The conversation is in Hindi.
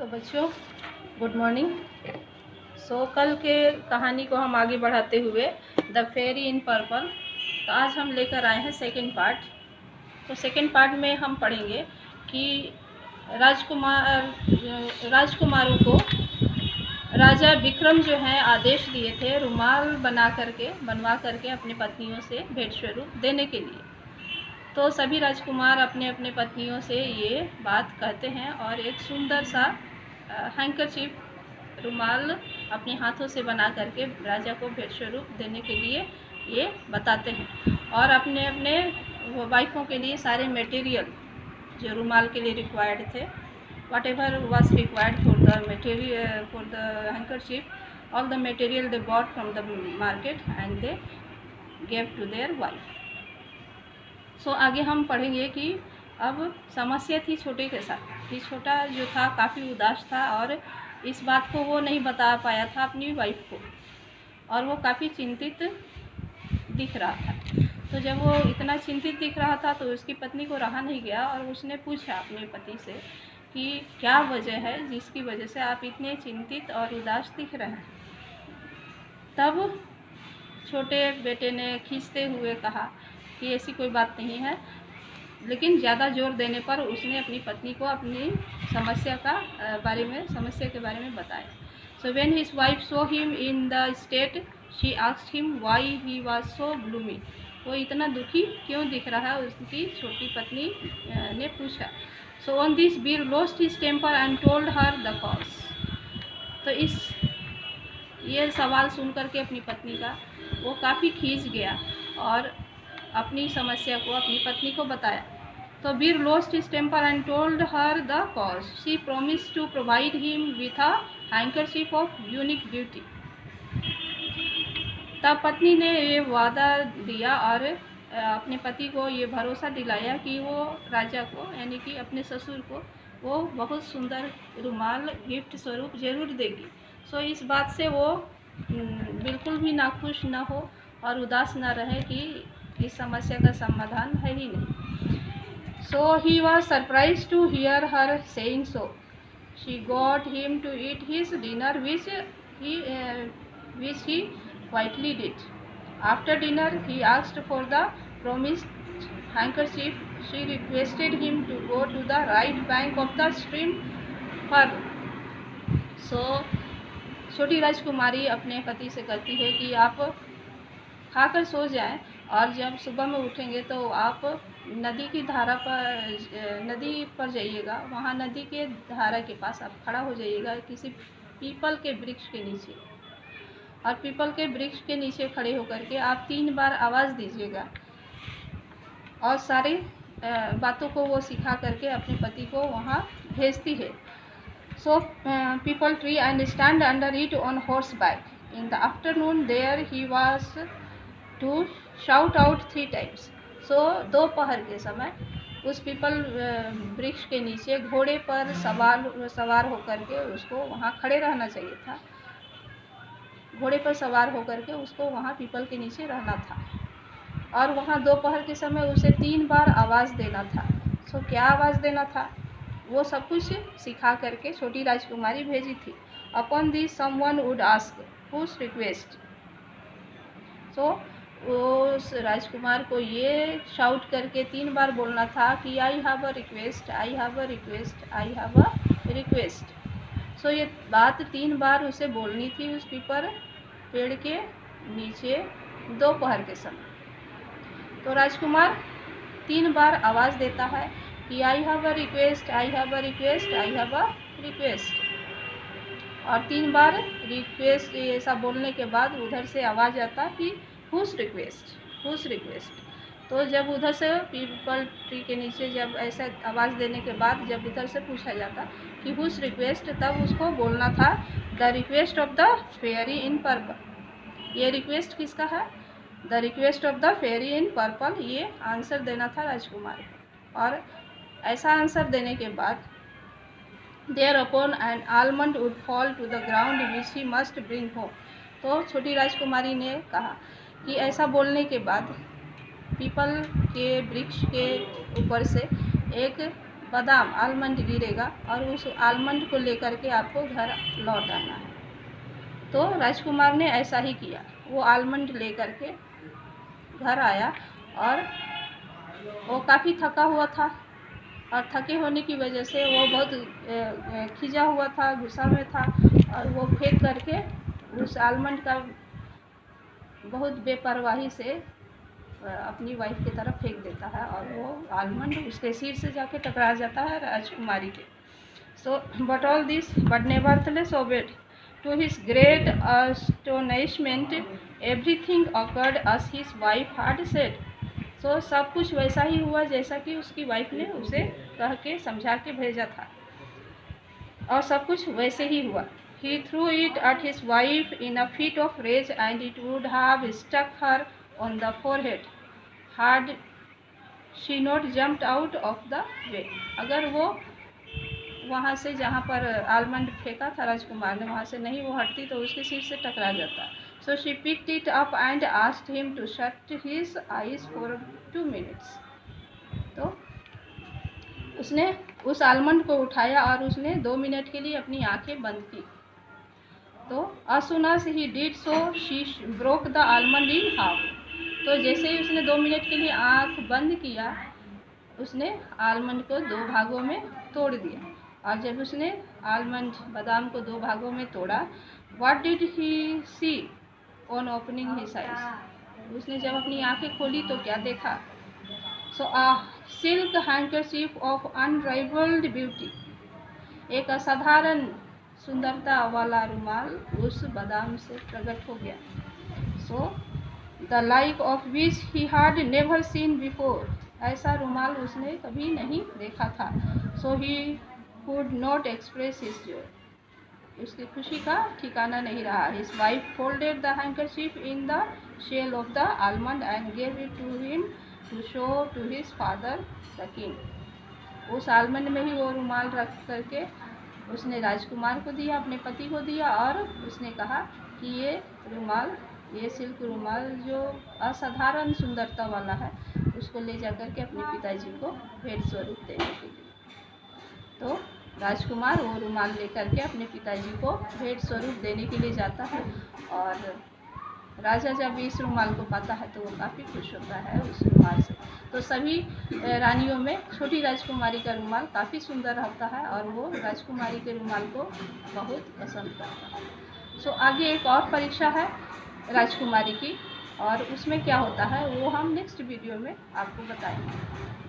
तो बच्चों गुड मॉर्निंग। कल के कहानी को हम आगे बढ़ाते हुए द फेरी इन पर्पल, तो आज हम लेकर आए हैं सेकंड पार्ट। तो सेकंड पार्ट में हम पढ़ेंगे कि राजकुमारों को राजा विक्रम जो है आदेश दिए थे रुमाल बनवा करके अपनी पत्नियों से भेंट स्वरूप देने के लिए। तो सभी राजकुमार अपने अपने पत्नियों से ये बात कहते हैं और एक सुंदर सा हैंकरचीफ रुमाल अपने हाथों से बना करके राजा को भेंट स्वरूप देने के लिए ये बताते हैं, और अपने अपने वाइफों के लिए सारे मटेरियल जो रुमाल के लिए रिक्वायर्ड थे, whatever was required for the material for the handkerchief, all the material they bought from the market and they gave to their wife. आगे हम पढ़ेंगे कि अब समस्या थी छोटे के साथ कि छोटा जो था काफ़ी उदास था और इस बात को वो नहीं बता पाया था अपनी वाइफ को, और वो काफ़ी चिंतित दिख रहा था। तो जब वो इतना चिंतित दिख रहा था तो उसकी पत्नी को रहा नहीं गया और उसने पूछा अपने पति से कि क्या वजह है जिसकी वजह से आप इतने चिंतित और उदास दिख रहे हैं। तब छोटे बेटे ने खींचते हुए कहा कि ऐसी कोई बात नहीं है, लेकिन ज़्यादा जोर देने पर उसने अपनी पत्नी को अपनी समस्या के बारे में बताया। So when his wife saw him in the state she asked him why he was so gloomy. वो इतना दुखी क्यों दिख रहा है, उसकी छोटी पत्नी ने पूछा। So on this Bir lost his temper and told her the cause. तो ये सवाल सुन करके अपनी पत्नी का वो काफ़ी खींच गया और अपनी समस्या को अपनी पत्नी को बताया। तो Bir lost his temper and told her the cause. She promised to provide him with a handkerchief of unique beauty. तब पत्नी ने ये वादा दिया और अपने पति को ये भरोसा दिलाया कि वो राजा को यानी कि अपने ससुर को वो बहुत सुंदर रुमाल गिफ्ट स्वरूप जरूर देगी। इस बात से वो बिल्कुल भी नाखुश ना हो और उदास ना रहे कि इस समस्या का समाधान है ही नहीं। So he was surprise to hear her saying so. She got him to eat his dinner which he quietly did. After dinner he asked for the promised handkerchief. She requested him to go to the right bank of the stream Pearl. छोटी राजकुमारी अपने पति से कहती है कि आप खाकर सो जाएं और जब सुबह में उठेंगे तो आप नदी पर जाइएगा। वहाँ नदी के धारा के पास आप खड़ा हो जाइएगा किसी पीपल के वृक्ष के नीचे, और पीपल के वृक्ष के नीचे खड़े होकर के आप 3 बार आवाज़ दीजिएगा, और सारी बातों को वो सिखा करके अपने पति को वहाँ भेजती है। So peepal tree and stand under it on horseback. In the afternoon there he was to shout out 3 times. दोपहर के समय उस पीपल वृक्ष के नीचे घोड़े पर सवार होकर के उसको वहाँ खड़े रहना चाहिए था। घोड़े पर सवार होकर के उसको वहाँ पीपल के नीचे रहना था, और वहाँ दोपहर के समय उसे 3 बार आवाज़ देना था। क्या आवाज़ देना था वो सब कुछ सिखा करके छोटी राजकुमारी भेजी थी। Upon this someone would ask whose request. उस राजकुमार को ये शाउट करके 3 बार बोलना था कि I have a request, I have a request, I have a request. ये बात 3 बार उसे बोलनी थी उस पीपल पेड़ के नीचे दोपहर के समय। तो राजकुमार 3 बार आवाज़ देता है कि I have a request, I have a request, I have a request, और 3 बार रिक्वेस्ट ऐसा बोलने के बाद उधर से आवाज़ आता कि हुज रिक्वेस्ट, हुज रिक्वेस्ट। तो जब उधर से पीपल ट्री के नीचे जब ऐसा आवाज़ देने के बाद जब उधर से पूछा जाता कि हुज रिक्वेस्ट, तब उसको बोलना था the request of the fairy in purple. ये रिक्वेस्ट किसका है? The request of the fairy in purple. ये आंसर देना था राजकुमार को, और ऐसा आंसर देने के बाद thereupon an almond would fall to the ground which he must bring home. तो छोटी राजकुमारी ने कहा कि ऐसा बोलने के बाद पीपल के वृक्ष के ऊपर से एक बादाम आलमंड गिरेगा और उस आलमंड को लेकर के आपको घर लौट आना है। तो राजकुमार ने ऐसा ही किया, वो आलमंड लेकर के घर आया और वो काफ़ी थका हुआ था और थके होने की वजह से वो बहुत खिंचा हुआ था, गुस्सा में था और वो फेंक करके उस आलमंड का बहुत बेपरवाही से अपनी वाइफ की तरफ फेंक देता है और वो आलमंड उसके सिर से जाके टकरा जाता है राजकुमारी के। So but all this but nevertheless obeyed. To his great astonishment everything occurred as his wife had said। सो सब कुछ वैसा ही हुआ जैसा कि उसकी वाइफ ने उसे कह के समझा के भेजा था और सब कुछ वैसे ही हुआ। He threw it at his wife in a fit of rage and it would have struck her on the forehead had she not jumped out of the way। अगर वो वहाँ से जहाँ पर आलमंड फेंका था राजकुमार ने वहाँ से नहीं वो हटती तो उसके सिर से टकरा जाता। So she picked it up and asked him to shut his eyes for 2 minutes। तो उसने उस आलमंड को उठाया और उसने 2 मिनट के लिए अपनी आंखें बंद की। तो as soon as he did so she broke the almond in half। तो जैसे ही उसने 2 मिनट के लिए आंख बंद किया उसने आलमंड को 2 भागों में तोड़ दिया। और जब उसने आलमंड बादाम को 2 भागों में तोड़ा, what did he see on opening his eyes। उसने जब अपनी आंखें खोली तो क्या देखा। So a silk handkerchief of unrivaled beauty। एक असाधारण सुंदरता वाला रुमाल उस बादाम से प्रकट हो गया। So the like of which he had never seen before। ऐसा रुमाल उसने कभी नहीं देखा था। So he could not express his joy। उसकी खुशी का ठिकाना नहीं रहा। His wife folded the handkerchief in the shell of the almond and gave it to him to show to his father the king। उस आलमंड में ही वो रुमाल रख करके उसने राजकुमार को दिया, अपने पति को दिया और उसने कहा कि ये सिल्क रुमाल जो असाधारण सुंदरता वाला है उसको ले जाकर के अपने पिताजी को भेंट स्वरूप देने के लिए। तो राजकुमार वो रुमाल लेकर के अपने पिताजी को भेंट स्वरूप देने के लिए जाता है और राजा जब इस रुमाल को पाता है तो वो काफ़ी खुश होता है उस रुमाल से। तो सभी रानियों में छोटी राजकुमारी का रुमाल काफ़ी सुंदर रहता है और वो राजकुमारी के रुमाल को बहुत पसंद करता है। सो आगे एक और परीक्षा है राजकुमारी की और उसमें क्या होता है वो हम नेक्स्ट वीडियो में आपको बताएंगे।